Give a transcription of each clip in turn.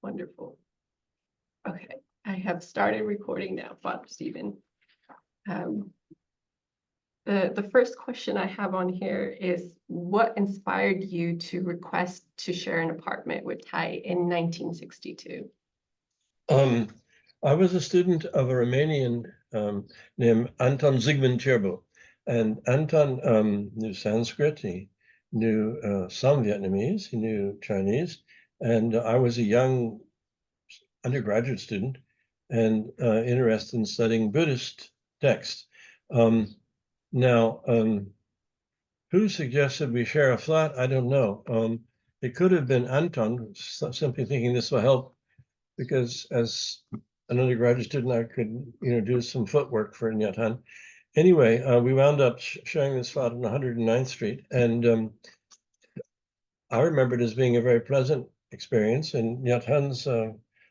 Wonderful. Okay, I have started recording now, Father Stephen. The first question I have on here is, what inspired you to request to share an apartment with Thay in 1962? I was a student of a Romanian named Anton Zygmunt Cherbu, and Anton knew Sanskrit, he knew some Vietnamese, he knew Chinese, and I was a young undergraduate student and interested in studying Buddhist texts. Now, who suggested we share a flat? I don't know. It could have been Anton, simply thinking this will help, because as an undergraduate student, I could, do some footwork for Nhat Hanh. Anyway, we wound up sharing this flat on 109th Street, and I remember it as being a very pleasant experience. And Nhat Hanh's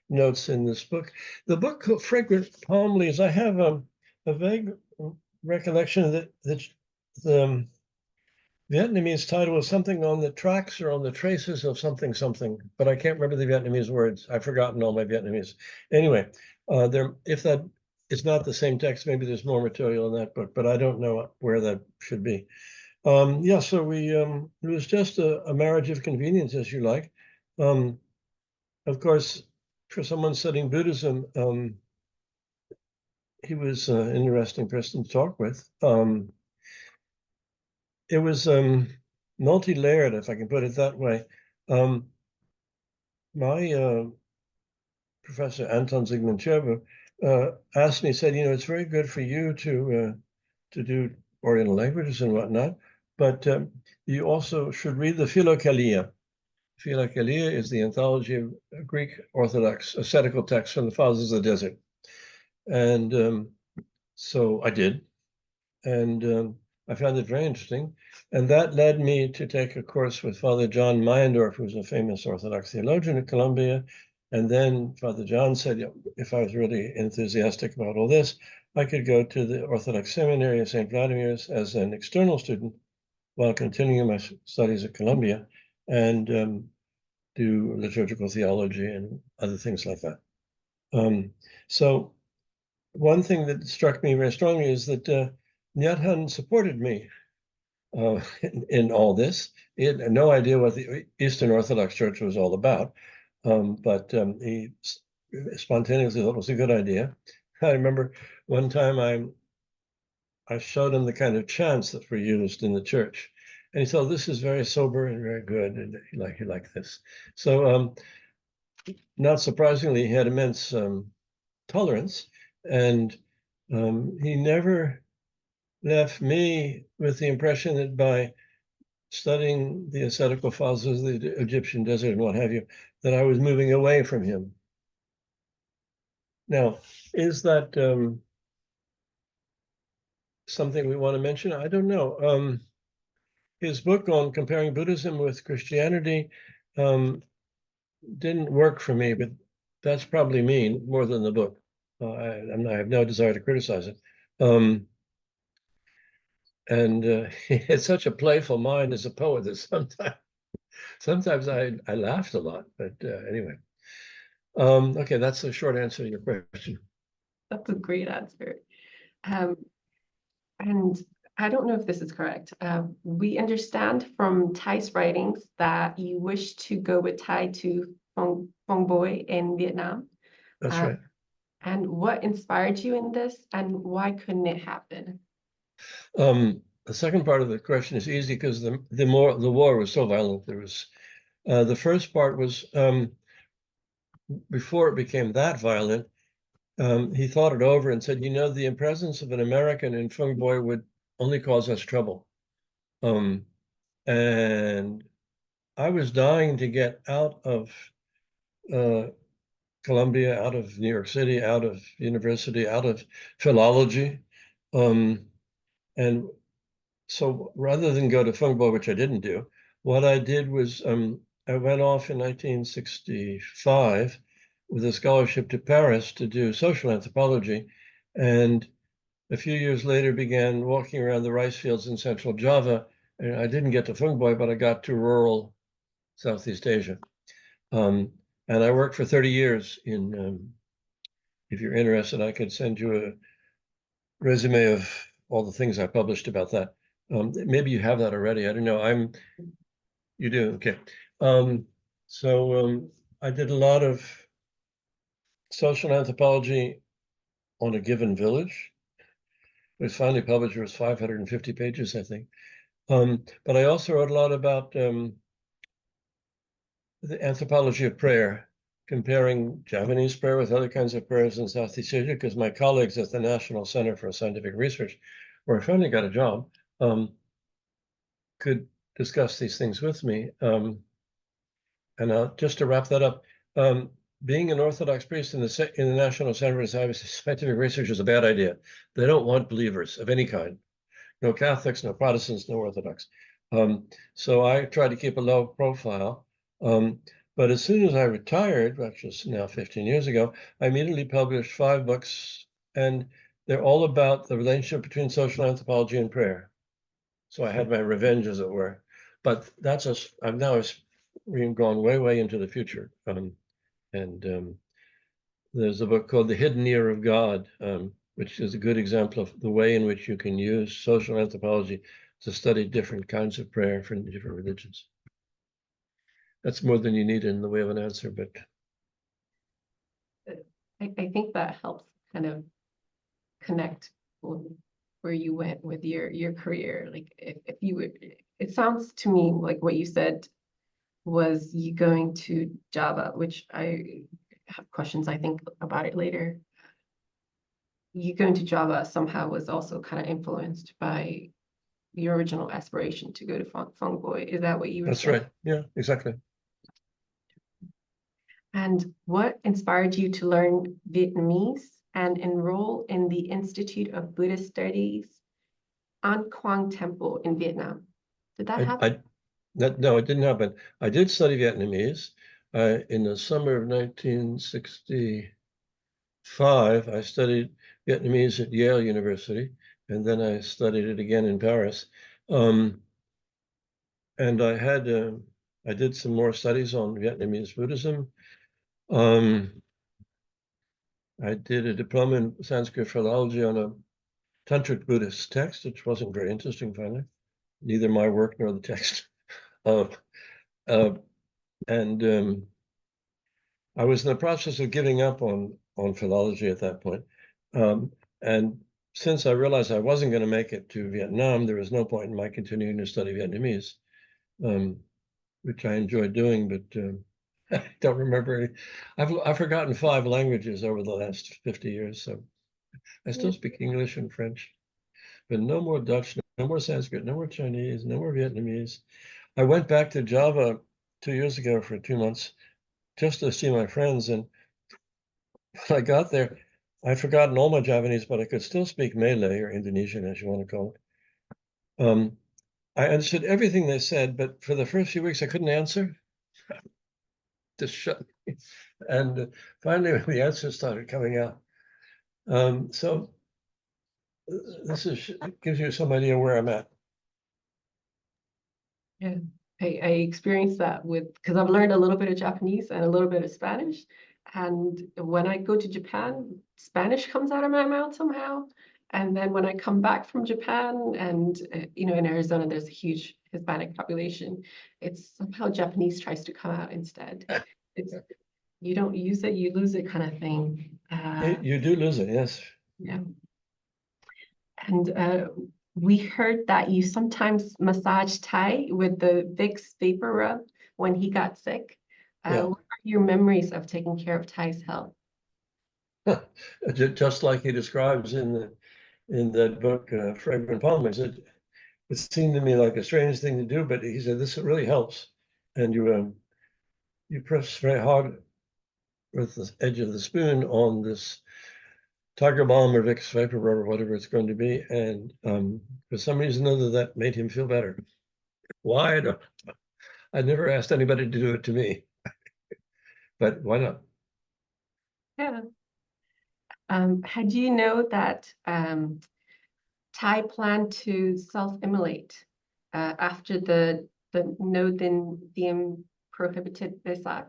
notes in this book, the book called Fragrant Palm Leaves, I have a vague recollection that the Vietnamese title was something on the tracks or on the traces of something, but I can't remember the Vietnamese words. I've forgotten all my Vietnamese. Anyway, if that is not the same text, maybe there's more material in that book, but I don't know where that should be. Yeah, so we it was just a marriage of convenience, as you like. Of course, for someone studying Buddhism, he was an interesting person to talk with. It was multi-layered, if I can put it that way. My professor, Anton Zygmunt Cherbu, asked me, said, it's very good for you to do Oriental languages and whatnot, but you also should read the Philokalia. Philokalia is the anthology of Greek Orthodox ascetical texts from the Fathers of the Desert. And so I did, and I found it very interesting. And that led me to take a course with Father John Meyendorff, who's a famous Orthodox theologian at Columbia. And then Father John said, if I was really enthusiastic about all this, I could go to the Orthodox Seminary of St. Vladimir's as an external student while continuing my studies at Columbia, and do liturgical theology and other things like that. So one thing that struck me very strongly is that Nhat Hanh supported me in all this. He had no idea what the Eastern Orthodox Church was all about, but he spontaneously thought it was a good idea. I remember one time I showed him the kind of chants that were used in the church, and he thought, this is very sober and very good, and he liked this. So not surprisingly, he had immense tolerance, and he never left me with the impression that by studying the ascetical fathers of the Egyptian desert and what have you, that I was moving away from him. Now, is that something we want to mention? I don't know. His book on comparing Buddhism with Christianity didn't work for me, but that's probably me more than the book. I have no desire to criticize it. And he had such a playful mind as a poet that sometimes I laughed a lot, but anyway. Okay, that's a short answer to your question. That's a great answer. And I don't know if this is correct. We understand from Thai's writings that you wish to go with Thay to Phong Boi in Vietnam. That's right. And what inspired you in this, and why couldn't it happen? The second part of the question is easy because the war was so violent. There was the first part was before it became that violent. He thought it over and said, the presence of an American in Phong Boi would only cause us trouble. And I was dying to get out of Columbia, out of New York City, out of university, out of philology. And so rather than go to Phong Boi, which I didn't do, what I did was I went off in 1965 with a scholarship to Paris to do social anthropology, and a few years later began walking around the rice fields in central Java. And I didn't get to Phong Boi, but I got to rural Southeast Asia. And I worked for 30 years in, if you're interested, I could send you a resume of all the things I published about that. Maybe you have that already. I don't know. You do, okay. So I did a lot of social anthropology on a given village. It was finally published. It was 550 pages, I think. But I also wrote a lot about the anthropology of prayer, comparing Javanese prayer with other kinds of prayers in Southeast Asia, because my colleagues at the National Center for Scientific Research, where I finally got a job, could discuss these things with me. And just to wrap that up, being an Orthodox priest in the National Center for Scientific Research is a bad idea. They don't want believers of any kind. No Catholics, no Protestants, no Orthodox. So I tried to keep a low profile. But as soon as I retired, which was now 15 years ago, I immediately published 5 books, and they're all about the relationship between social anthropology and prayer. So I had my revenge, as it were. But that's I've now gone way, way into the future. There's a book called The Hidden Ear of God, which is a good example of the way in which you can use social anthropology to study different kinds of prayer from different religions. That's more than you need in the way of an answer, but I think that helps kind of connect where you went with your career. Like if you would, it sounds to me like what you said was you going to Java, which I have questions, I think, about it later. You going to Java somehow was also kind of influenced by your original aspiration to go to Phong Boi. Is that what you were that's saying? right. Yeah, exactly. And what inspired you to learn Vietnamese and enroll in the Institute of Buddhist Studies An Quang Temple in Vietnam? Did that happen? No, it didn't happen. I did study Vietnamese. In the summer of 1965, I studied Vietnamese at Yale University, and then I studied it again in Paris. And I did some more studies on Vietnamese Buddhism. I did a diploma in Sanskrit philology on a Tantric Buddhist text, which wasn't very interesting, finally, neither my work nor the text. Uh, uh, and I was in the process of giving up on philology at that point. And since I realized I wasn't going to make it to Vietnam, there was no point in my continuing to study Vietnamese, which I enjoyed doing, but I don't remember any. I've forgotten 5 languages over the last 50 years, so I still speak English and French, but no more Dutch, no more Sanskrit, no more Chinese, no more Vietnamese. I went back to Java 2 years ago for 2 months just to see my friends, and when I got there, I'd forgotten all my Javanese, but I could still speak Malay, or Indonesian, as you want to call it. I understood everything they said, but for the first few weeks, I couldn't answer. Just shut me. And finally, the answers started coming out. So this gives you some idea where I'm at. Yeah, I experienced that because I've learned a little bit of Japanese and a little bit of Spanish. And when I go to Japan, Spanish comes out of my mouth somehow. And then when I come back from Japan and, in Arizona, there's a huge Hispanic population. It's somehow Japanese tries to come out instead. It's, you don't use it, you lose it kind of thing. You do lose it, yes. Yeah. And we heard that you sometimes massage Thay with the Vicks vapor rub when he got sick. Yeah. What are your memories of taking care of Thay's health? Just like he describes in that book, Fragrant Palm Leaves. It seemed to me like a strange thing to do, but he said this really helps. And you press very hard with the edge of the spoon on this Tiger Balm or Vicks Vapor Rub or whatever it's going to be, and for some reason or other that made him feel better. Why? I never asked anybody to do it to me, but why not? Yeah. Had you know that Thay planned to self-immolate after the no then prohibited Vézelay?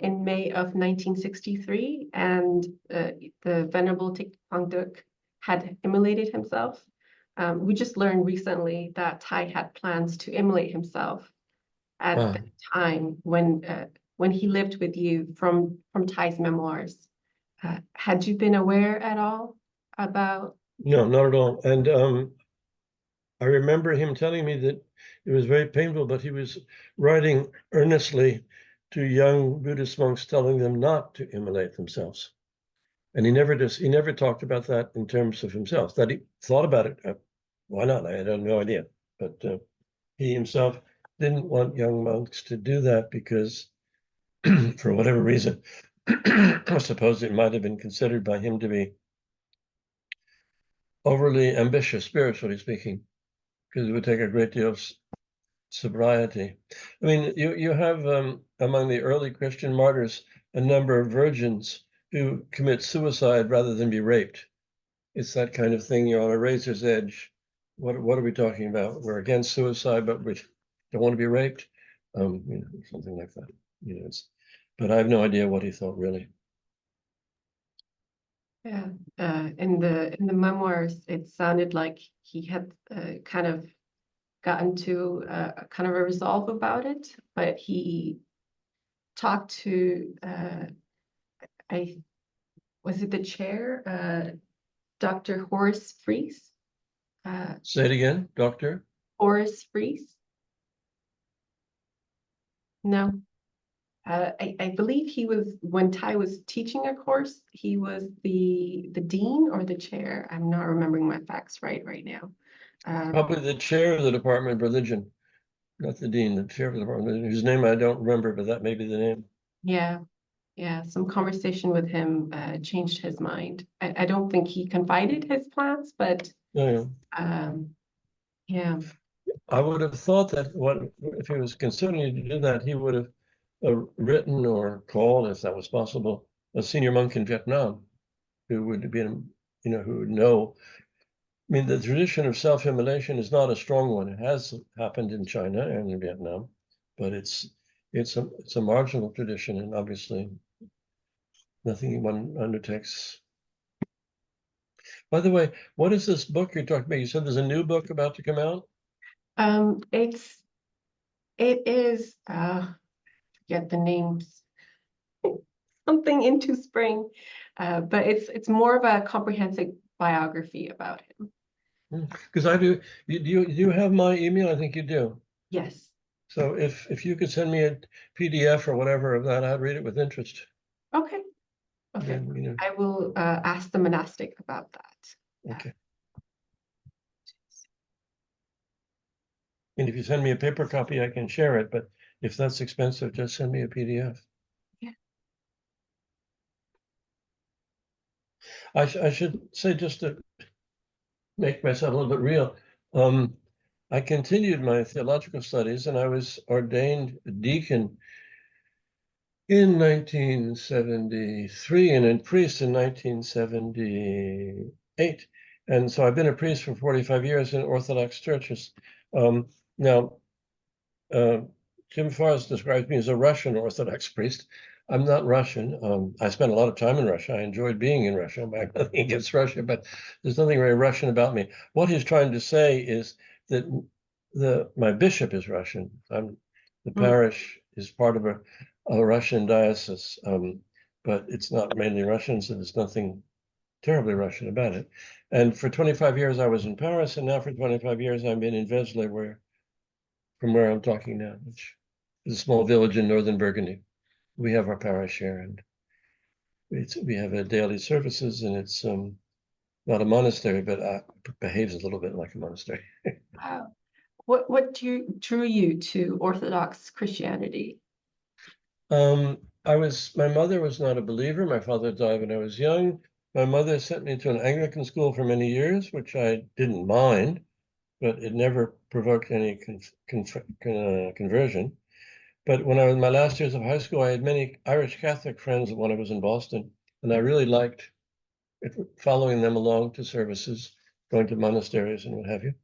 in May of 1963, and the Venerable Thich had immolated himself. We just learned recently that Thay had plans to immolate himself at the time when he lived with you from Thay's memoirs. Had you been aware at all about? No, not at all. And I remember him telling me that it was very painful, but he was writing earnestly to young Buddhist monks, telling them not to immolate themselves. And he never talked about that in terms of himself. That he thought about it. Why not? I had no idea. But he himself didn't want young monks to do that because, for whatever reason, I suppose it might have been considered by him to be overly ambitious, spiritually speaking, because it would take a great deal of sobriety. I mean, you have among the early Christian martyrs a number of virgins who commit suicide rather than be raped. It's that kind of thing. You're on a razor's edge. What are we talking about? We're against suicide, but we don't want to be raped. Something like that. But I have no idea what he thought really. Yeah, in the memoirs, it sounded like he had kind of gotten to a kind of a resolve about it, but he talked to was it the chair, Dr. Horace Fries? Say it again, Doctor? Horace Fries? No. I believe he was, when Thay was teaching a course, he was the dean or the chair. I'm not remembering my facts right now. Probably the chair of the Department of Religion, not the dean, the chair of the Department of Religion, whose name I don't remember, but that may be the name. Yeah, some conversation with him changed his mind. I don't think he confided his plans, but Yeah. yeah. I would have thought that if he was considering to do that, he would have written or called, if that was possible, a senior monk in Vietnam who would be, who would know. I mean, the tradition of self-immolation is not a strong one. It has happened in China and in Vietnam, but it's a marginal tradition, and obviously nothing one undertakes. By the way, what is this book you're talking about? You said there's a new book about to come out? It is forget the names, something into spring, but it's more of a comprehensive biography about him. Because I do. You have my email? I think you do. Yes. So if you could send me a PDF or whatever of that, I'd read it with interest. Okay. Yeah, I will ask the monastic about that. Okay. And if you send me a paper copy, I can share it. But if that's expensive, just send me a PDF. Yeah. I should say, just to make myself a little bit real, I continued my theological studies, and I was ordained deacon in 1973 and a priest in 1978. And so I've been a priest for 45 years in Orthodox churches. Now, Jim Forrest describes me as a Russian Orthodox priest. I'm not Russian. I spent a lot of time in Russia. I enjoyed being in Russia. I have nothing against Russia, but there's nothing very Russian about me. What he's trying to say is that my bishop is Russian. The parish is part of a Russian diocese, but it's not mainly Russian, so there's nothing terribly Russian about it. And for 25 years, I was in Paris, and now for 25 years, I've been in Vézelay, from where I'm talking now, which is a small village in northern Burgundy. We have our parish here, and we have daily services, and it's not a monastery, but behaves a little bit like a monastery. Wow. What drew you to Orthodox Christianity? My mother was not a believer. My father died when I was young. My mother sent me to an Anglican school for many years, which I didn't mind, but it never provoked any conversion. But when I was in my last years of high school, I had many Irish Catholic friends when I was in Boston, and I really liked following them along to services, going to monasteries and what have you.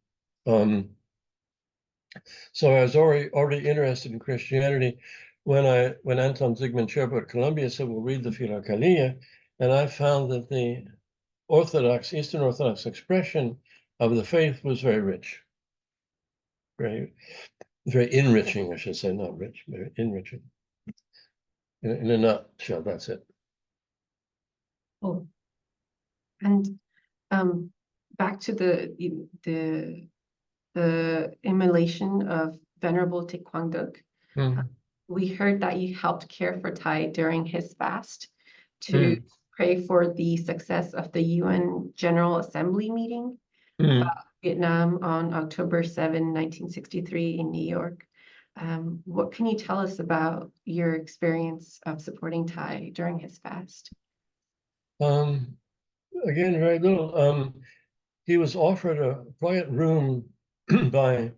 So I was already interested in Christianity. when Anton Zygmunt Cherpa at Columbia said, "We'll read the Philokalia," and I found that the Orthodox, Eastern Orthodox expression of the faith was very rich, very, very enriching, I should say, not rich, very enriching. In a nutshell, that's it. Oh, and back to the immolation of Venerable Thich Quang Duc. We heard that you helped care for Thay during his fast to pray for the success of the UN General Assembly meeting about Vietnam on October 7, 1963 in New York. What can you tell us about your experience of supporting Thay during his fast? Again, very little. He was offered a quiet room by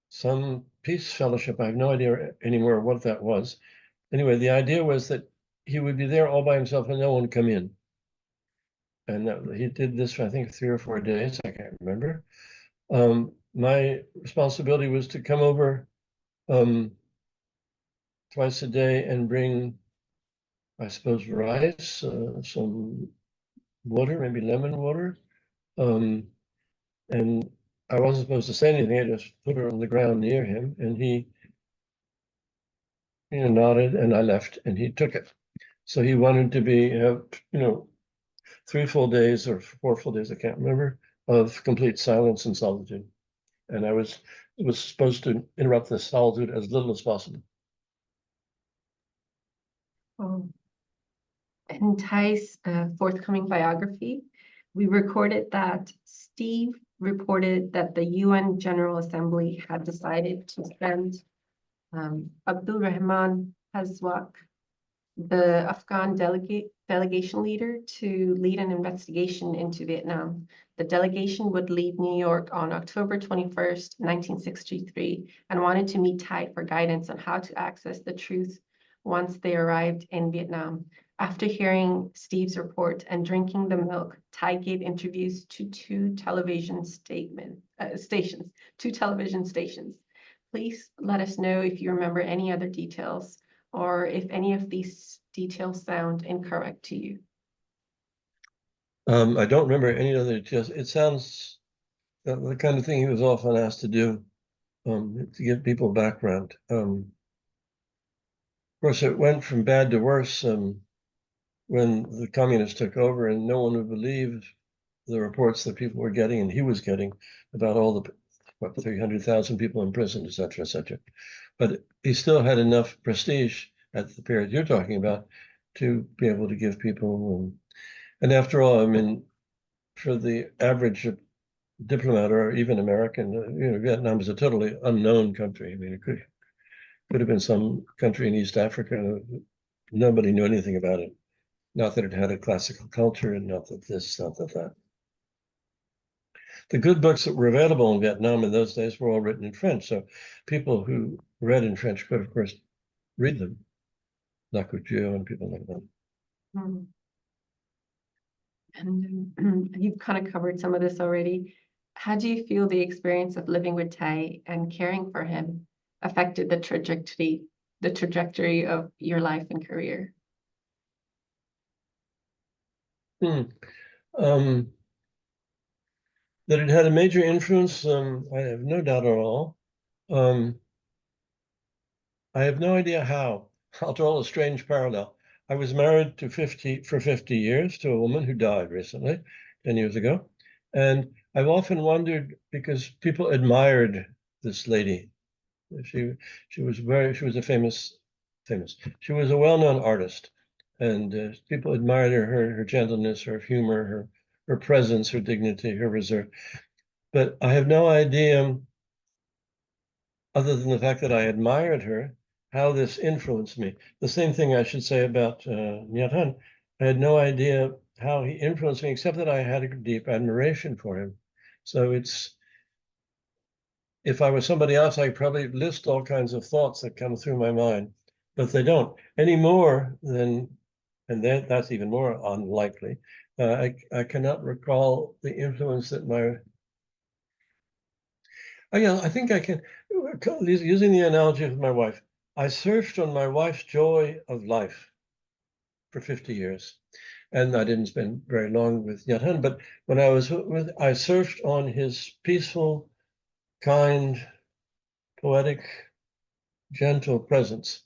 some peace fellowship. I have no idea anymore what that was. Anyway, the idea was that he would be there all by himself and no one would come in. And he did this for, I think, 3 or 4 days. I can't remember. My responsibility was to come over twice a day and bring, I suppose, rice, some water, maybe lemon water. And I wasn't supposed to say anything. I just put her on the ground near him, and he nodded, and I left, and he took it. So he wanted to be, 3 full days or 4 full days, I can't remember, of complete silence and solitude. And I was supposed to interrupt the solitude as little as possible. In Thay's forthcoming biography, we recorded that Steve reported that the UN General Assembly had decided to send Abdul Rahman Hazwak, the Afghan delegation leader, to lead an investigation into Vietnam. The delegation would leave New York on October 21st, 1963, and wanted to meet Thay for guidance on how to access the truth once they arrived in Vietnam. After hearing Steve's report and drinking the milk, Thay gave interviews to 2 television stations. Please let us know if you remember any other details or if any of these details sound incorrect to you. I don't remember any other details. It sounds the kind of thing he was often asked to do, to give people background. Of course, it went from bad to worse when the communists took over, and no one would believe the reports that people were getting, and he was getting, about all the 300,000 people in prison, et cetera, et cetera. But he still had enough prestige at the period you're talking about to be able to give people. And after all, I mean, for the average diplomat or even American, Vietnam is a totally unknown country. I mean, it could have been some country in East Africa. Nobody knew anything about it. Not that it had a classical culture, and not that this, not that that. The good books that were available in Vietnam in those days were all written in French. So people who read in French could, of course, read them. Lacouture and people like that. And you've kind of covered some of this already. How do you feel the experience of living with Thay and caring for him affected the trajectory of your life and career? That it had a major influence, I have no doubt at all. I have no idea how. I'll draw a strange parallel. I was married for 50 years to a woman who died recently, 10 years ago. And I've often wondered, because people admired this lady. She was a famous. She was a well-known artist, and people admired her gentleness, her humor, her presence, her dignity, her reserve. But I have no idea, other than the fact that I admired her, how this influenced me. The same thing I should say about Nhat Hanh. I had no idea how he influenced me, except that I had a deep admiration for him. So if I was somebody else, I'd probably list all kinds of thoughts that come through my mind, but they don't any more than, and that's even more unlikely. I cannot recall the influence that I think I can, using the analogy of my wife, I surfed on my wife's joy of life for 50 years. And I didn't spend very long with Nhat Hanh, but when I was with, I surfed on his peaceful, kind, poetic, gentle presence.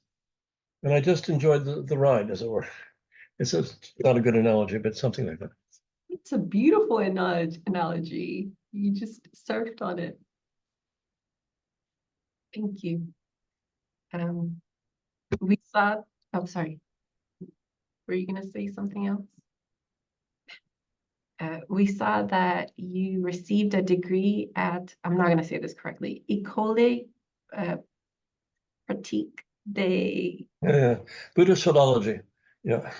And I just enjoyed the ride, as it were. It's not a good analogy, but something like that. It's a beautiful analogy. You just surfed on it. Thank you. We saw, oh, sorry. Were you going to say something else? We saw that you received a degree at, I'm not going to say this correctly, École Pratique de Buddhist philology. Yeah.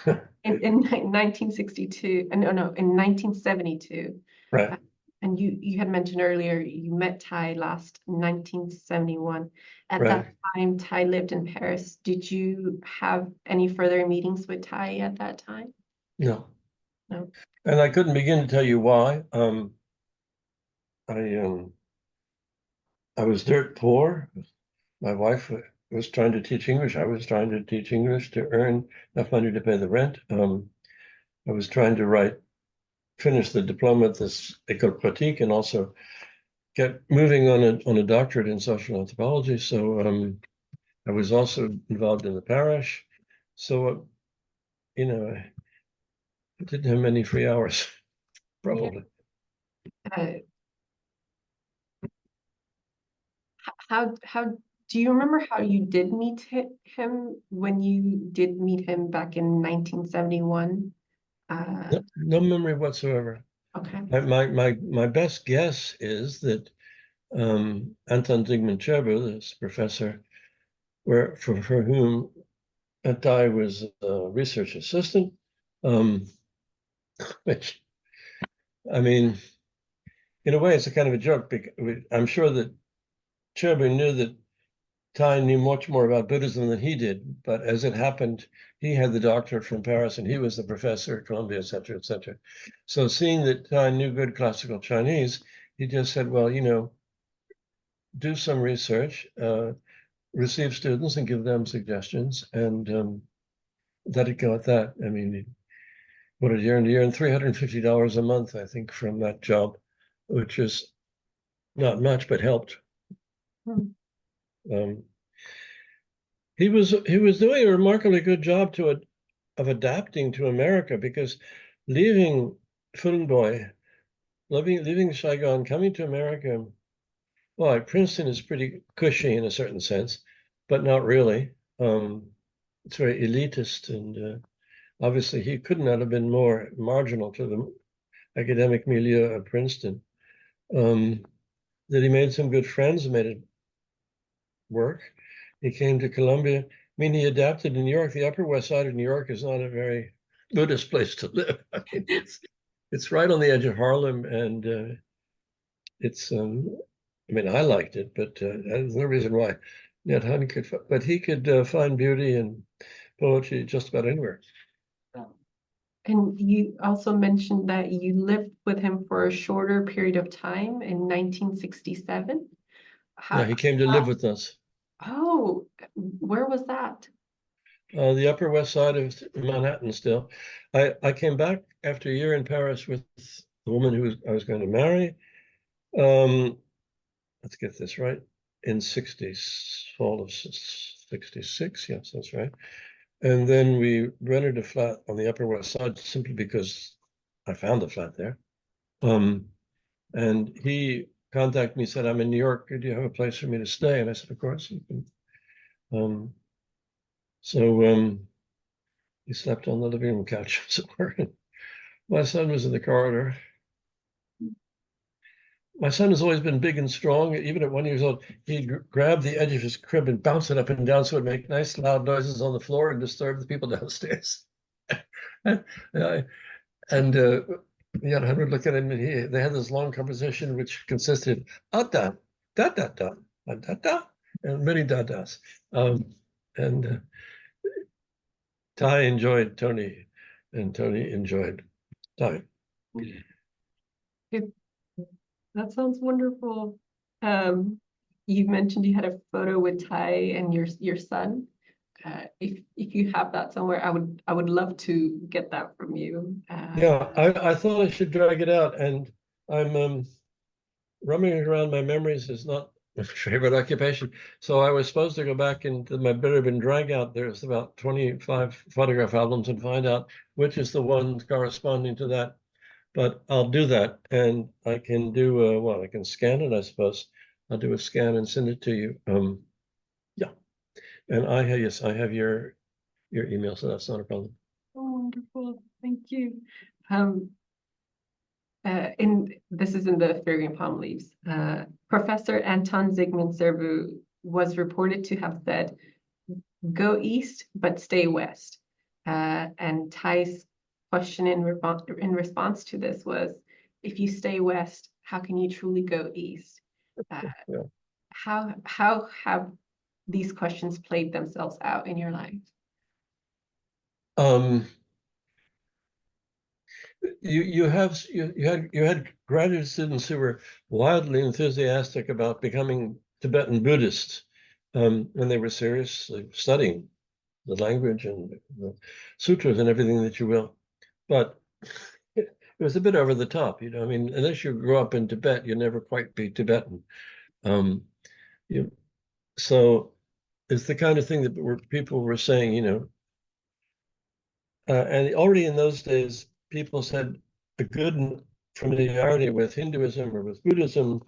in 1962, no, in 1972. Right. And you had mentioned earlier you met Thay last 1971. At Right. that time, Thay lived in Paris. Did you have any further meetings with Thay at that time? No. No. And I couldn't begin to tell you why. I was dirt poor. My wife was trying to teach English. I was trying to teach English to earn enough money to pay the rent. I was trying to finish the diploma at this École Pratique and also get moving on a doctorate in social anthropology. So I was also involved in the parish. So, I didn't have many free hours, probably. Yeah. How do you remember how you did meet him when you did meet him back in 1971? No memory whatsoever. Okay. My best guess is that Anton Zygmunt Cheber, this professor, for whom Thay was a research assistant, which, I mean, in a way, it's a kind of a joke, because I'm sure that Cheber knew that Thay knew much more about Buddhism than he did, but as it happened, he had the doctorate from Paris and he was the professor at Columbia, et cetera, et cetera. So seeing that Thay knew good classical Chinese, he just said, well, do some research, receive students and give them suggestions, and let it go at that. I mean, what did he earn? He earned $350 a month, I think, from that job, which is not much, but helped. He was doing a remarkably good job of adapting to America, because leaving Fulingboy, leaving Saigon, coming to America, well, like Princeton is pretty cushy in a certain sense, but not really. It's very elitist, and obviously he could not have been more marginal to the academic milieu of Princeton. That he made some good friends and made it work. He came to Columbia. I mean, he adapted in New York. The Upper West Side of New York is not a very Buddhist place to live. I mean, it's right on the edge of Harlem, and it's. I mean, I liked it, but there's no reason why Nhat Hanh could. But he could find beauty and poetry just about anywhere. And you also mentioned that you lived with him for a shorter period of time in 1967. Yeah, he came to live with us. Oh, where was that? The Upper West Side of Manhattan still. I came back after a year in Paris with the woman who I was going to marry. Let's get this right. In fall of 66, yes, that's right. And then we rented a flat on the Upper West Side simply because I found a flat there. And he contacted me, said, I'm in New York. Do you have a place for me to stay? And I said, of course you can. So he slept on the living room couch, as it were. My son was in the corridor. My son has always been big and strong. Even at 1 year old, he'd grab the edge of his crib and bounce it up and down so it'd make nice loud noises on the floor and disturb the people downstairs. and Nhat Hanh would look at him, and they had this long conversation which consisted of da da da da da da da and many da-das. And Thay enjoyed Tony, and Tony enjoyed Thay. That sounds wonderful. you mentioned you had a photo with Thay and your son. If you have that somewhere, I would love to get that from you. Yeah, I thought I should drag it out, and I'm rummaging around my memories is not my favorite occupation. So I was supposed to go back into my bit and drag out. There's about 25 photograph albums and find out which is the one corresponding to that. But I'll do that, and I can do well, I can scan it, I suppose. I'll do a scan and send it to you. Yeah, and I have, yes, I have your email, so that's not a problem. Oh, wonderful. Thank you. This is in the Fragrant Palm Leaves. Professor Anton Zygmunt Servu was reported to have said, "Go east, but stay west." And Thais' question in response to this was, "If you stay west, how can you truly go east?" Yeah. How have these questions played themselves out in your life? You had graduate students who were wildly enthusiastic about becoming Tibetan Buddhists, and they were seriously studying the language and the sutras and everything that you will. But it was a bit over the top, you know. I mean, unless you grow up in Tibet, you never quite be Tibetan. You, so it's the kind of thing that people were saying, you know. And already in those days, people said a good familiarity with Hinduism or with Buddhism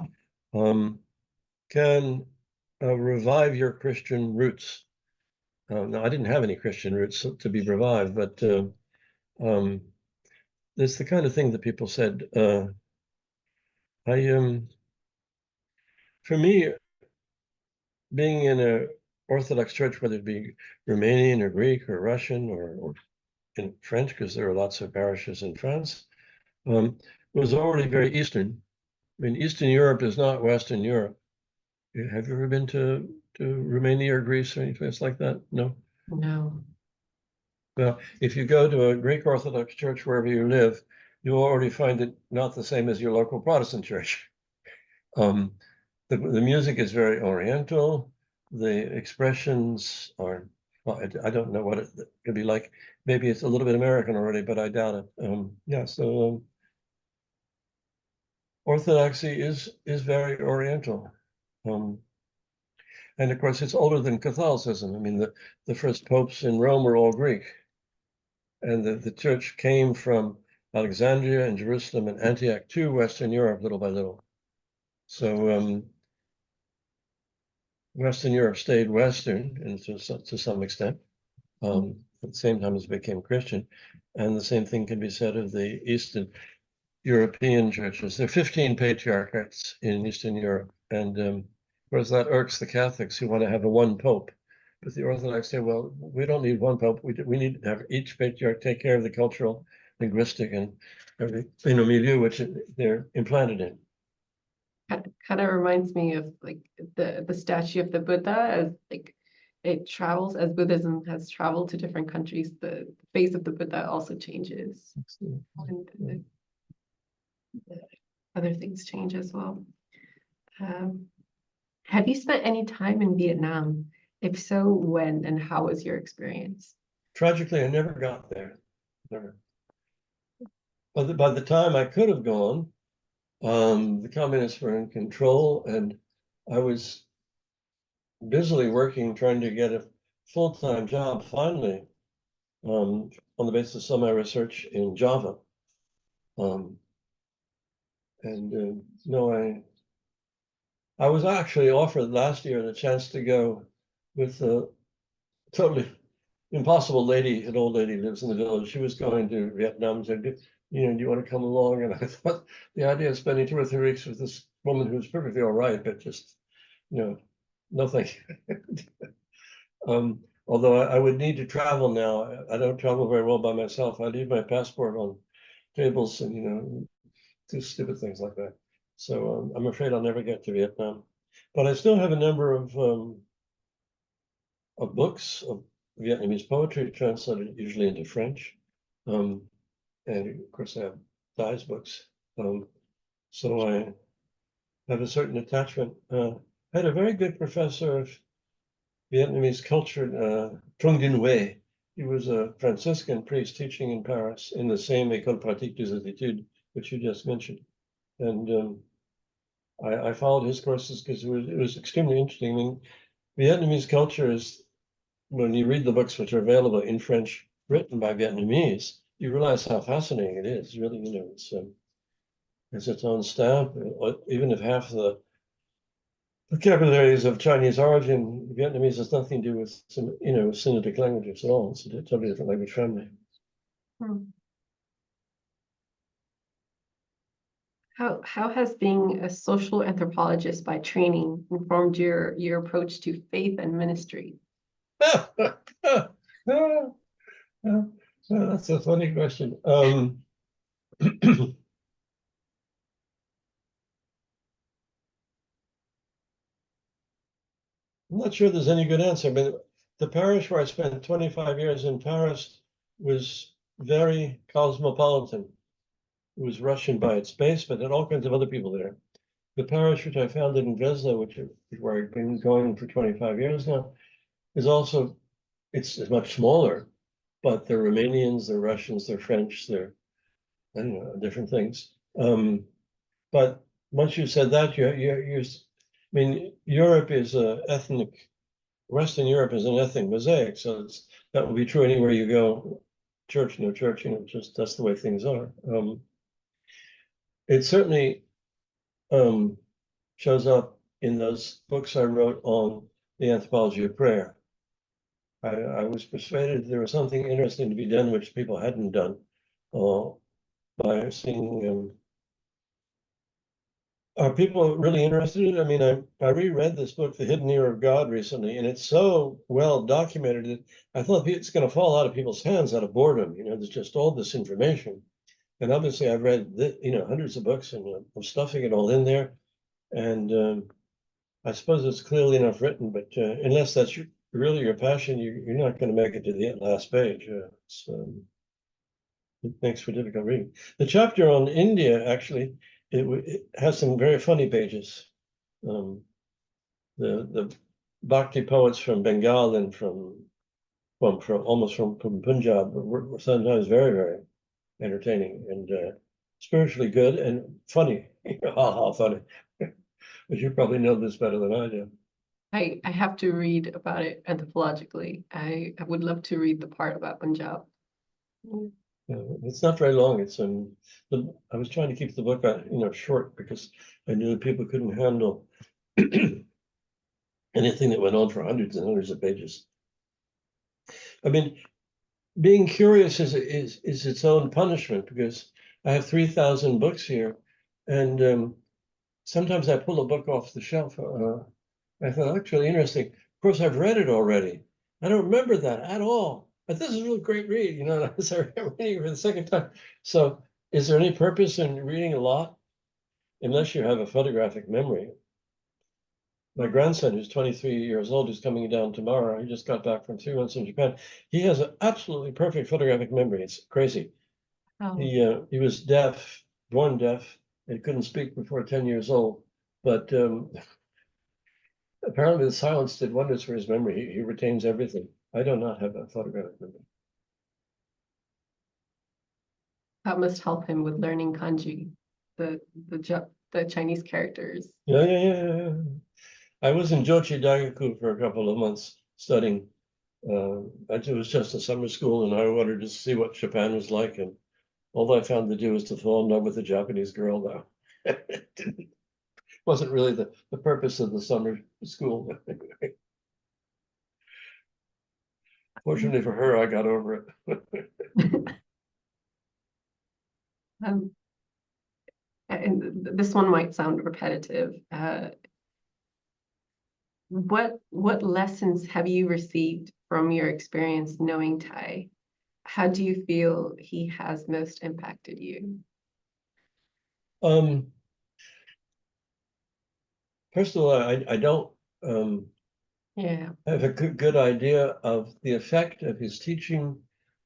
can revive your Christian roots. Now, I didn't have any Christian roots to be revived, but it's the kind of thing that people said. For me, being in an Orthodox church, whether it be Romanian or Greek or Russian or in French, because there are lots of parishes in France, was already very Eastern. I mean, Eastern Europe is not Western Europe. Have you ever been to Romania or Greece or any place like that? No? No. Well, if you go to a Greek Orthodox church wherever you live, you'll already find it not the same as your local Protestant church. The music is very Oriental. The expressions are, well, I don't know what it could be like. Maybe it's a little bit American already, but I doubt it. Yeah, so Orthodoxy is very Oriental. And of course, it's older than Catholicism. I mean, the first popes in Rome were all Greek. And the church came from Alexandria and Jerusalem and Antioch to Western Europe little by little. So Western Europe stayed Western and to some extent, at the same time as it became Christian. And the same thing can be said of the Eastern European churches. There are 15 patriarchates in Eastern Europe. And of course, that irks the Catholics who want to have a one pope. But the Orthodox say, well, we don't need one pope. We need to have each patriarch take care of the cultural, linguistic, and every milieu which they're implanted in. Kind of reminds me of like the statue of the Buddha, as like it travels as Buddhism has traveled to different countries. The face of the Buddha also changes, and the other things change as well. Have you spent any time in Vietnam? If so, when and how was your experience? Tragically, I never got there. Never. But by the time I could have gone, the communists were in control, and I was busily working, trying to get a full-time job finally, on the basis of my research in Java. No, I was actually offered last year the chance to go with a totally impossible lady, an old lady lives in the village. She was going to Vietnam and said, do you want to come along? And I thought the idea of spending 2 or 3 weeks with this woman who's perfectly all right, but just, no thank you. Although I would need to travel now. I don't travel very well by myself. I leave my passport on tables and, do stupid things like that. So I'm afraid I'll never get to Vietnam. But I still have a number of books of Vietnamese poetry translated usually into French. And of course I have Tais books. So I have a certain attachment. I had a very good professor of Vietnamese culture, Trung Dinh Huê. He was a Franciscan priest teaching in Paris in the same École Pratique des Études, which you just mentioned. And I followed his courses because it was extremely interesting. I mean, Vietnamese culture is, when you read the books which are available in French, written by Vietnamese, you realize how fascinating it is. Really, it's its own stamp. Even if half the vocabulary is of Chinese origin, Vietnamese has nothing to do with some, Sinitic languages at all. It's a totally different language family. Hmm. How has being a social anthropologist by training informed your approach to faith and ministry? That's a funny question. I'm not sure there's any good answer. I mean, the parish where I spent 25 years in Paris was very cosmopolitan. It was Russian by its base, but had all kinds of other people there. The parish which I founded in Vézelay, where I've been going for 25 years now, is also, it's much smaller, but they're Romanians, they're Russians, they're French, they're, I don't know, different things. But once you said that, I mean, Europe is a ethnic, Western Europe is an ethnic mosaic, so that will be true anywhere you go. Church, no church, just that's the way things are. It certainly shows up in those books I wrote on the anthropology of prayer. I was persuaded there was something interesting to be done which people hadn't done by seeing. Are people really interested in it? I mean, I reread this book, The Hidden Ear of God, recently, and it's so well documented that I thought it's going to fall out of people's hands out of boredom. There's just all this information. And obviously I've read, hundreds of books, and I'm stuffing it all in there. And I suppose it's clearly enough written, but unless that's really your passion, you're not going to make it to the last page. It makes for difficult reading. The chapter on India, actually, it has some very funny pages. The Bhakti poets from Bengal and from Punjab were sometimes very, very entertaining and spiritually good and funny. Ha funny. But you probably know this better than I do. I have to read about it anthropologically. I would love to read the part about Punjab. It's not very long. I was trying to keep the book short because I knew that people couldn't handle anything that went on for hundreds and hundreds of pages. I mean, being curious is its own punishment, because I have 3,000 books here, and sometimes I pull a book off the shelf. I thought, that's really interesting. Of course, I've read it already. I don't remember that at all. But this is a really great read, so I'm reading it for the second time. So is there any purpose in reading a lot? Unless you have a photographic memory. My grandson, who's 23 years old, who's coming down tomorrow, he just got back from 3 months in Japan. He has an absolutely perfect photographic memory. It's crazy. Oh. He was deaf, born deaf, and couldn't speak before 10 years old. But apparently the silence did wonders for his memory. He retains everything. I do not have a photographic memory. That must help him with learning kanji, the Chinese characters. Yeah. I was in Jochi Daigaku for a couple of months studying. It was just a summer school, and I wanted to see what Japan was like. And all I found to do was to fall in love with a Japanese girl, though. It wasn't really the purpose of the summer school. Fortunately for her, I got over it. And this one might sound repetitive. What lessons have you received from your experience knowing Thay? How do you feel he has most impacted you? First of all, I don't have a good idea of the effect of his teaching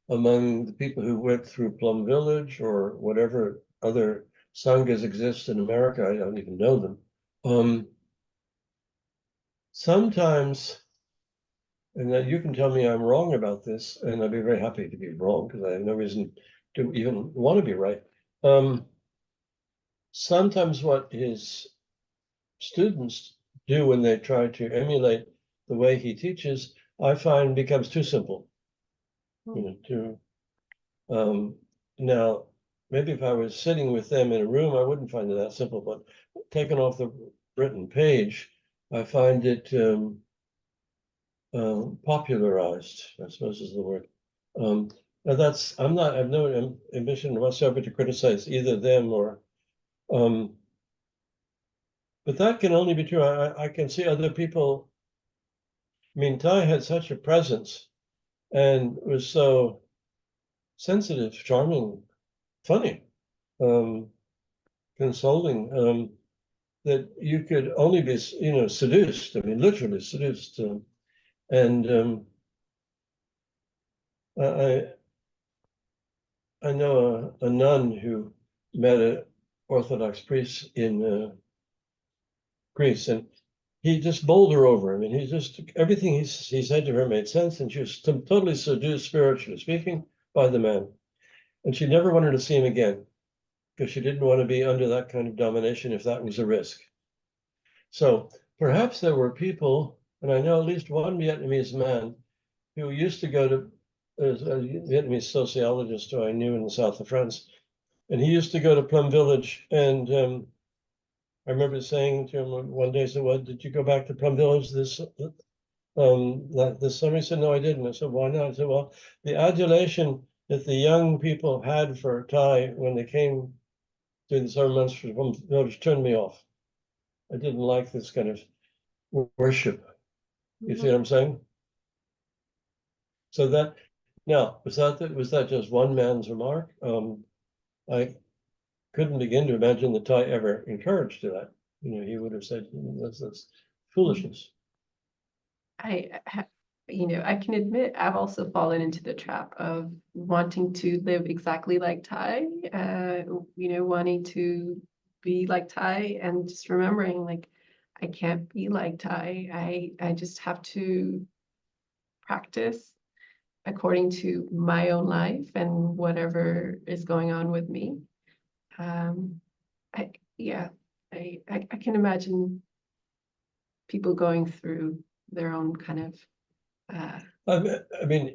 among the people who went through Plum Village or whatever other sanghas exist in America. I don't even know them. sometimes, and that you can tell me I'm wrong about this, and I'd be very happy to be wrong because I have no reason to even want to be right. Sometimes what his students do when they try to emulate the way he teaches, I find becomes too simple. Now, maybe if I was sitting with them in a room, I wouldn't find it that simple, but taken off the written page, I find it popularized, I suppose is the word. Now I have no ambition whatsoever to criticize either them or, but that can only be true. I can see other people. I mean, Thay had such a presence and was so sensitive, charming, funny, consoling, that you could only be, seduced. I mean, literally seduced. And I know a nun who met an Orthodox priest in Greece, and he just bowled her over. I mean, everything he said to her made sense, and she was totally seduced, spiritually speaking, by the man. And she never wanted to see him again because she didn't want to be under that kind of domination if that was a risk. So perhaps there were people, and I know at least one Vietnamese man who used to go to, as a Vietnamese sociologist who I knew in the south of France, and he used to go to Plum Village. And I remember saying to him one day, "So what, did you go back to Plum Village this summer?" He said, "No, I didn't." I said, "Why not?" I said, "Well, the adulation that the young people had for Thay when they came during the summer months for Plum Village turned me off. I didn't like this kind of worship." You see what I'm saying? So that, now, was that just one man's remark? I couldn't begin to imagine that Thay ever encouraged that. He would have said, that's foolishness. I can admit I've also fallen into the trap of wanting to live exactly like Thay, wanting to be like Thay, and just remembering like I can't be like Thay. I just have to practice according to my own life and whatever is going on with me. I can imagine people going through their own kind of I mean,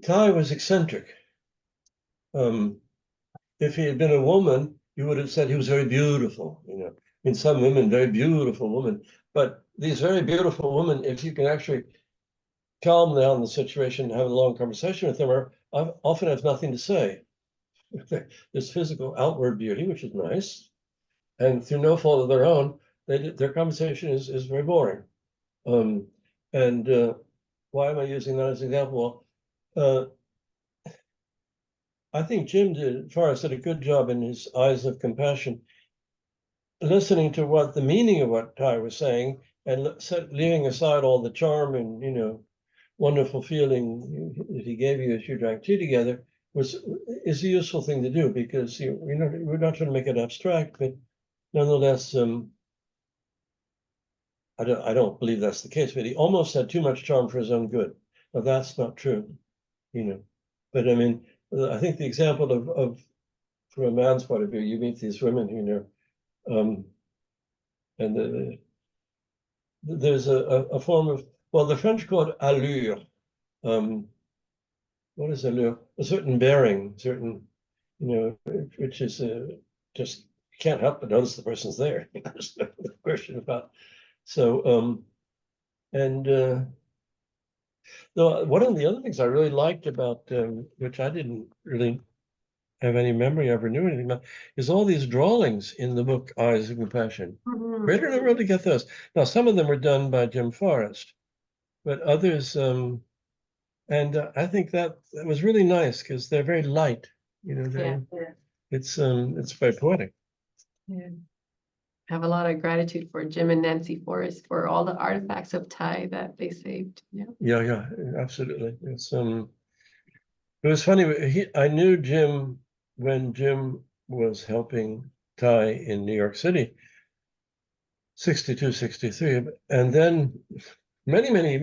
Thay was eccentric. If he had been a woman, you would have said he was very beautiful. I mean, some women, very beautiful women, but these very beautiful women, if you can actually calm down the situation and have a long conversation with them, often have nothing to say. This physical outward beauty, which is nice, and through no fault of their own, their conversation is very boring. And why am I using that as an example? I think Jim Forrest did a good job in his Eyes of Compassion, listening to what the meaning of what Thay was saying and leaving aside all the charm and wonderful feeling that he gave you as you drank tea together is a useful thing to do, because we're not trying to make it abstract, but nonetheless, I don't believe that's the case. But he almost had too much charm for his own good. Now that's not true, But I mean, I think the example of from a man's point of view, you meet these women, and there's a form of, well, the French call it allure. What is allure? A certain bearing, which is just can't help but notice the person's there. There's no question about. So, and one of the other things I really liked about, which I didn't really have any memory of or knew anything about, is all these drawings in the book Eyes of Compassion. Where did I really get those? Now, some of them were done by Jim Forrest, but others, and I think that was really nice because they're very light. It's very poetic. Yeah. I have a lot of gratitude for Jim and Nancy Forrest for all the artifacts of Thay that they saved. Yeah, absolutely. It was funny. I knew Jim when Jim was helping Thay in New York City, 62, 63. And then many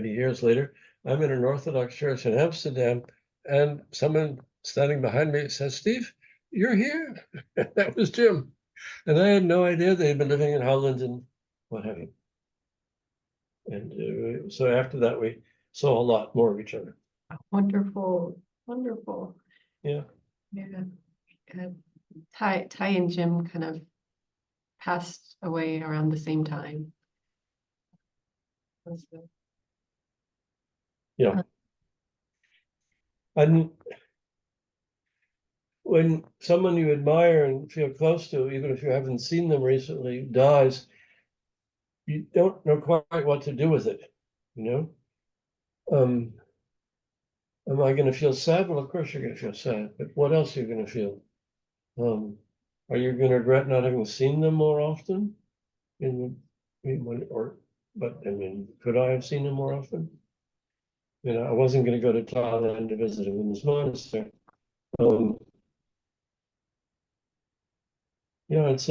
years later, I'm in an Orthodox church in Amsterdam, and someone standing behind me says, "Steve, you're here." That was Jim. And I had no idea they'd been living in Holland and what have you. And so after that, we saw a lot more of each other. Wonderful, wonderful. Yeah. Yeah. Thay and Jim kind of passed away around the same time. Yeah. And when someone you admire and feel close to, even if you haven't seen them recently, dies, you don't know quite what to do with it, you know? Am I going to feel sad? Well, of course you're going to feel sad, but what else are you going to feel? Are you going to regret not having seen them more often? But I mean, could I have seen them more often? You know, I wasn't going to go to Thailand to visit him in his monastery. Yeah, it's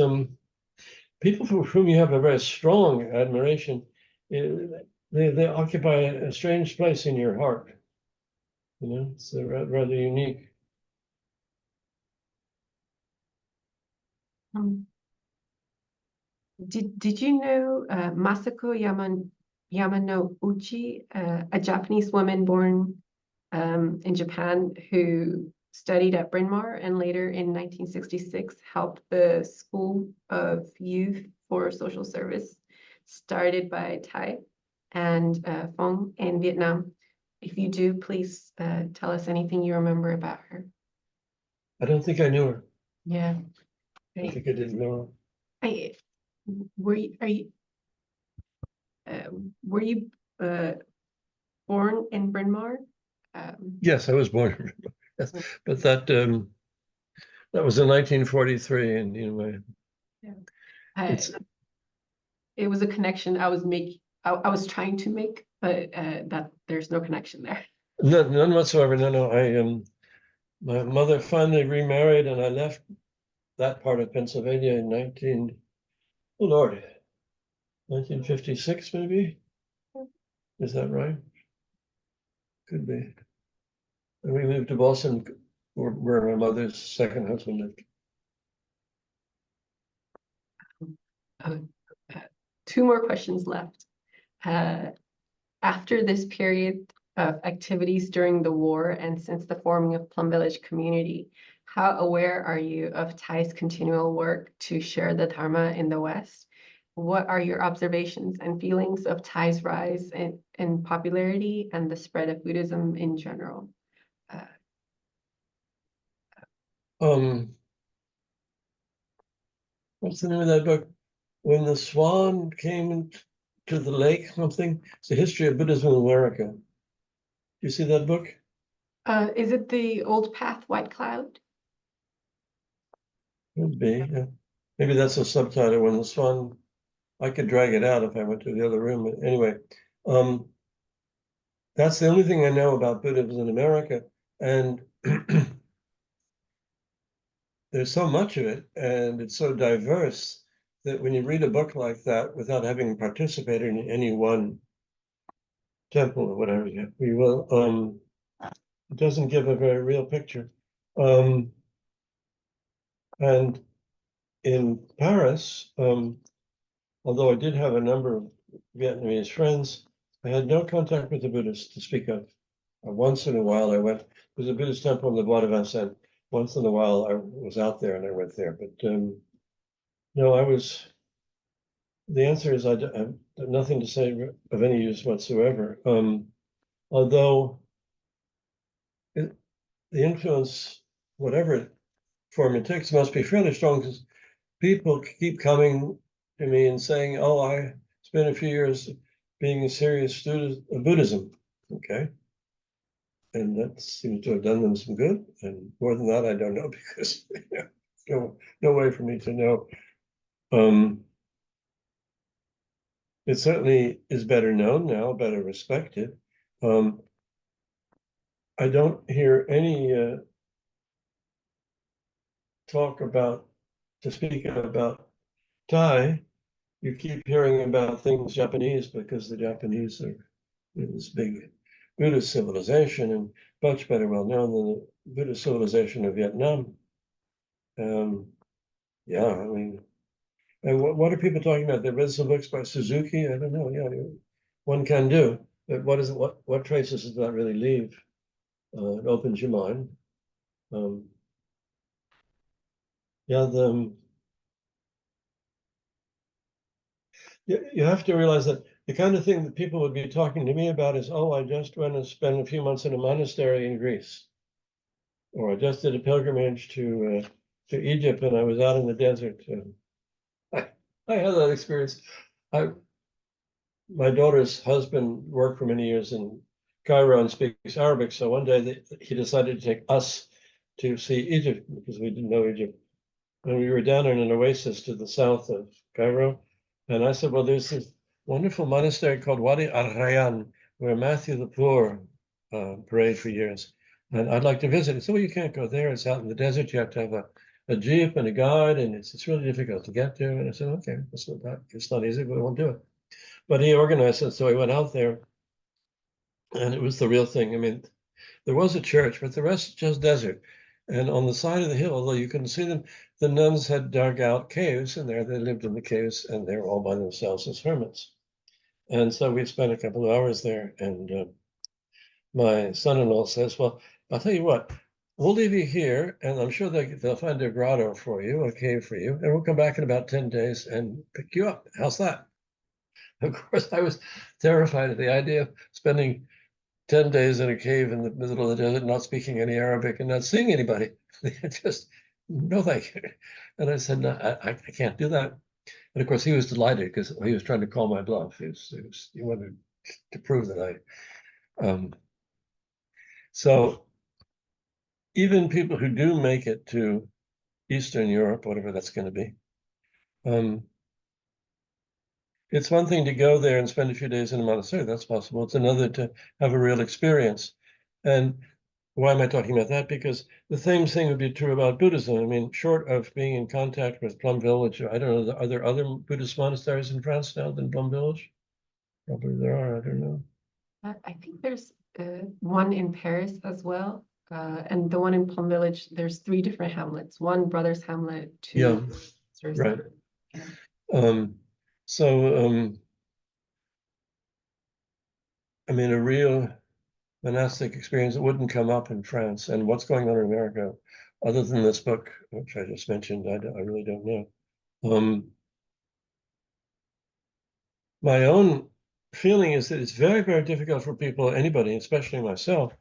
people for whom you have a very strong admiration, they occupy a strange place in your heart. You know, it's rather unique. Did you know Masako Yamanouchi, a Japanese woman born in Japan who studied at Bryn Mawr and later in 1966 helped the School of Youth for Social Service started by Thay and Phong in Vietnam. If you do, please tell us anything you remember about her. I don't think I knew her. Yeah. I think I didn't know her. Were you born in Bryn Mawr? Yes, I was born in yes, but that was in 1943, and you know, it was a connection I was trying to make, but that there's no connection there. none whatsoever. No. My mother finally remarried, and I left that part of Pennsylvania in 1956, maybe. Is that right? Could be. And we moved to Boston, where my mother's second husband lived. Two more questions left. After this period of activities during the war and since the forming of Plum Village community, how aware are you of Thai's continual work to share the Dharma in the West? What are your observations and feelings of Thai's rise in popularity and the spread of Buddhism in general? What's the name of that book? When the Swan Came to the Lake, something. It's the history of Buddhism in America. Do you see that book? Is it The Old Path, White Cloud? Could be. Yeah. Maybe that's a subtitle. When the Swan. I could drag it out if I went to the other room. But anyway, that's the only thing I know about Buddhism in America. And there's so much of it, and it's so diverse that when you read a book like that without having participated in any one temple or whatever, you will, it doesn't give a very real picture. And in Paris, although I did have a number of Vietnamese friends, I had no contact with the Buddhists to speak of. Once in a while I went, there's a Buddhist temple in the Bois de Vincennes. Once in a while I was out there and I went there, but no, the answer is I have nothing to say of any use whatsoever. Although the influence, whatever form it takes, must be fairly strong because people keep coming to me and saying, "Oh, I spent a few years being a serious student of Buddhism." Okay. And that seems to have done them some good. And more than that, I don't know because no way for me to know. It certainly is better known now, better respected. I don't hear any to speak about Thai, you keep hearing about things Japanese because the Japanese are this big Buddhist civilization and much better well known than the Buddhist civilization of Vietnam. Yeah, I mean, and what are people talking about? They read some books by Suzuki. I don't know. Yeah, one can do, but what traces does that really leave? It opens your mind. Yeah, you have to realize that the kind of thing that people would be talking to me about is, oh, I just went and spent a few months in a monastery in Greece, or I just did a pilgrimage to Egypt and I was out in the desert. I had that experience. My daughter's husband worked for many years in Cairo and speaks Arabic, so one day he decided to take us to see Egypt because we didn't know Egypt. And we were down in an oasis to the south of Cairo. And I said, well, there's this wonderful monastery called Wadi Al-Rayyan, where Matthew the Poor prayed for years. And I'd like to visit. He said, well, you can't go there. It's out in the desert. You have to have a jeep and a guide, and it's really difficult to get there. And I said, okay, it's not easy, but I won't do it. But he organized it, so I went out there, and it was the real thing. I mean, there was a church, but the rest just desert. And on the side of the hill, although you couldn't see them, the nuns had dug out caves, and there they lived in the caves, and they were all by themselves as hermits. And so we spent a couple of hours there, and my son-in-law says, well, I'll tell you what, we'll leave you here, and I'm sure they'll find a grotto for you, a cave for you, and we'll come back in about 10 days and pick you up. How's that? Of course, I was terrified at the idea of spending 10 days in a cave in the middle of the desert, not speaking any Arabic and not seeing anybody. Just, no thank you. And I said, no, I can't do that. And of course, he was delighted because he was trying to call my bluff. He wanted to prove that so even people who do make it to Eastern Europe, whatever that's going to be, it's one thing to go there and spend a few days in a monastery. That's possible. It's another to have a real experience. And why am I talking about that? Because the same thing would be true about Buddhism. I mean, short of being in contact with Plum Village, I don't know, are there other Buddhist monasteries in France now than Plum Village? Probably there are, I don't know. I think there's one in Paris as well. And the one in Plum Village, there's 3 different hamlets. One Brothers Hamlet, 2 Yeah, sisters. right. Yeah. I mean, a real monastic experience that wouldn't come up in France. And what's going on in America, other than this book, which I just mentioned, I really don't know. My own feeling is that it's very, very difficult for people, anybody, especially myself,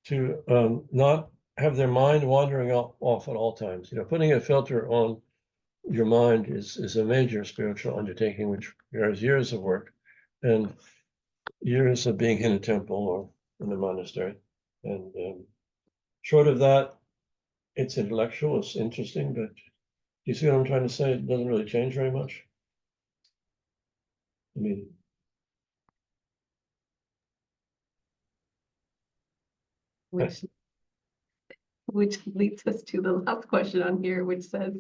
to not have their mind wandering off at all times. You know, putting a filter on your mind is a major spiritual undertaking, which requires years of work and years of being in a temple or in a monastery. And short of that, it's intellectual, it's interesting, but you see what I'm trying to say? It doesn't really change very much. I mean, Which leads us to the last question on here, which says,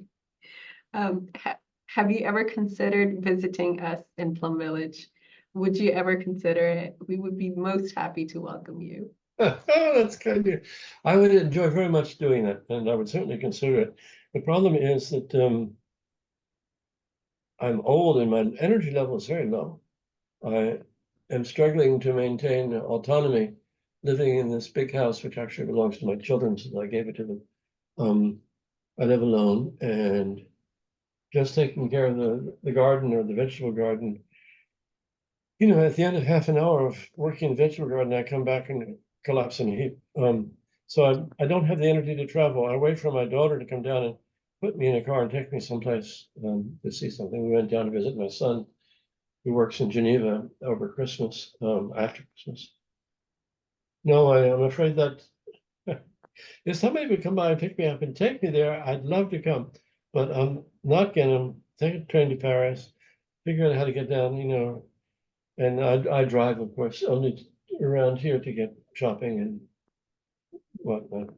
have you ever considered visiting us in Plum Village? Would you ever consider it? We would be most happy to welcome you. oh, that's kind of, I would enjoy very much doing that, and I would certainly consider it. The problem is that I'm old and my energy level is very low. I am struggling to maintain autonomy, living in this big house, which actually belongs to my children, since I gave it to them. I live alone, and just taking care of the garden or the vegetable garden. You know, at the end of half an hour of working in the vegetable garden, I come back and collapse in a heap. So I don't have the energy to travel. I wait for my daughter to come down and put me in a car and take me someplace to see something. We went down to visit my son, who works in Geneva over Christmas, after Christmas. No, I am afraid that if somebody would come by and pick me up and take me there, I'd love to come. But I'm not going to take a train to Paris, figure out how to get down, you know. And I drive, of course, only around here to get shopping and whatnot.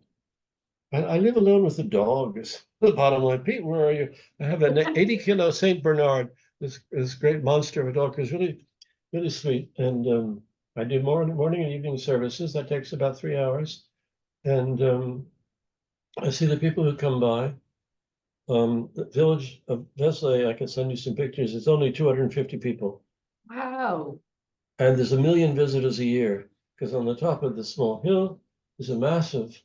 I live alone with the dog. Is the bottom line. Pete, where are you? I have an 80-kilo Saint Bernard. This great monster of a dog is really sweet. And I do morning and evening services. That takes about 3 hours. And I see the people who come by. The village of Vézelay, I can send you some pictures. It's only 250 people. Wow. And there's 1 million visitors a year, because on the top of the small hill is a massive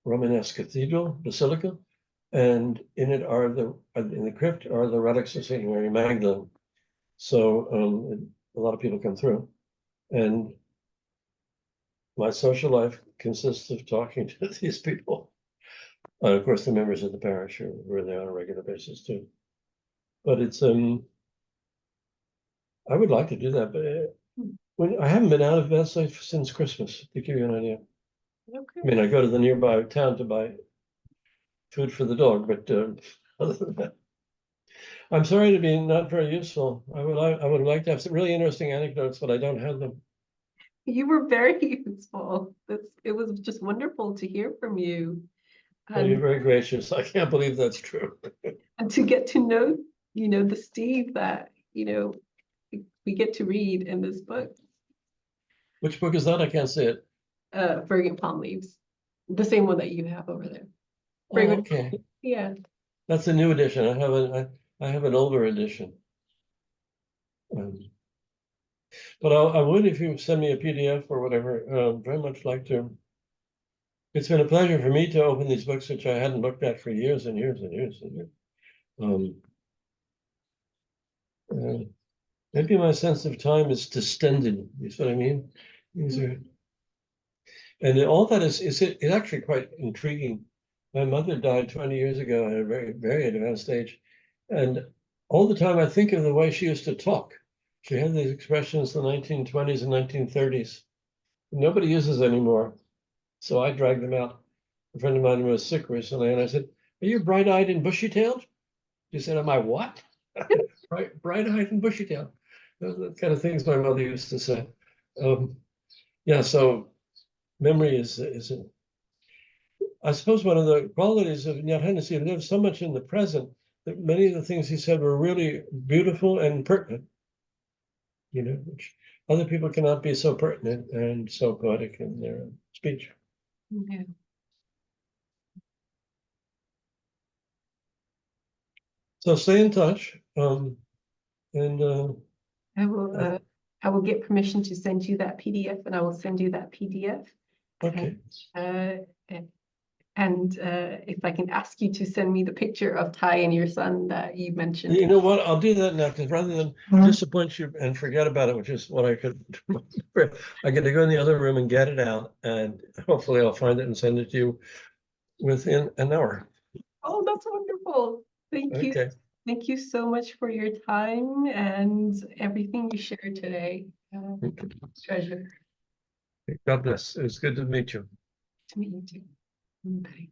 Romanesque cathedral, basilica, and in it are in the crypt are the relics of Saint Mary Magdalene. So a lot of people come through, and my social life consists of talking to these people. Of course, the members of the parish are there on a regular basis too. But it's I would like to do that, but when I haven't been out of Vézelay since Christmas, to give you an idea. Okay. I mean, I go to the nearby town to buy food for the dog, but other than that, I'm sorry to be not very useful. I would like to have some really interesting anecdotes, but I don't have them. You were very useful. It was just wonderful to hear from you. Well, you're very gracious. I can't believe that's true. And to get to know, the Steve that, we get to read in this book. Which book is that? I can't see it. Fragrant Palm Leaves. The same one that you have over there. Oh, Fragrant, okay. yeah. That's a new edition. I have an older edition. But I would, if you send me a PDF or whatever, very much like to. It's been a pleasure for me to open these books, which I hadn't looked at for years and years and years and years. Maybe my sense of time is distended. You see what I mean? These are, and all that is actually quite intriguing. My mother died 20 years ago at a very, very advanced age. And all the time I think of the way she used to talk. She had these expressions in the 1920s and 1930s. Nobody uses anymore. So I dragged them out. A friend of mine was sick recently, and I said, "Are you bright-eyed and bushy-tailed?" She said, "Am I what?" Bright-eyed and bushy-tailed. Those are the kind of things my mother used to say. Yeah, so memory is I suppose one of the qualities of Nhat Hanh is he lived so much in the present that many of the things he said were really beautiful and pertinent, which other people cannot be so pertinent and so poetic in their speech. Yeah. So stay in touch. And I will get permission to send you that PDF, and I will send you that PDF. okay. And if I can ask you to send me the picture of Thay and your son that you mentioned. You know what? I'll do that now, because rather than disappoint you and forget about it, which is what I could do, I get to go in the other room and get it out, and hopefully I'll find it and send it to you within an hour. Oh, that's wonderful. Thank you. Okay. Thank you so much for your time and everything you shared today. Treasure. God bless. It was good to meet you. To meet you too. Bye.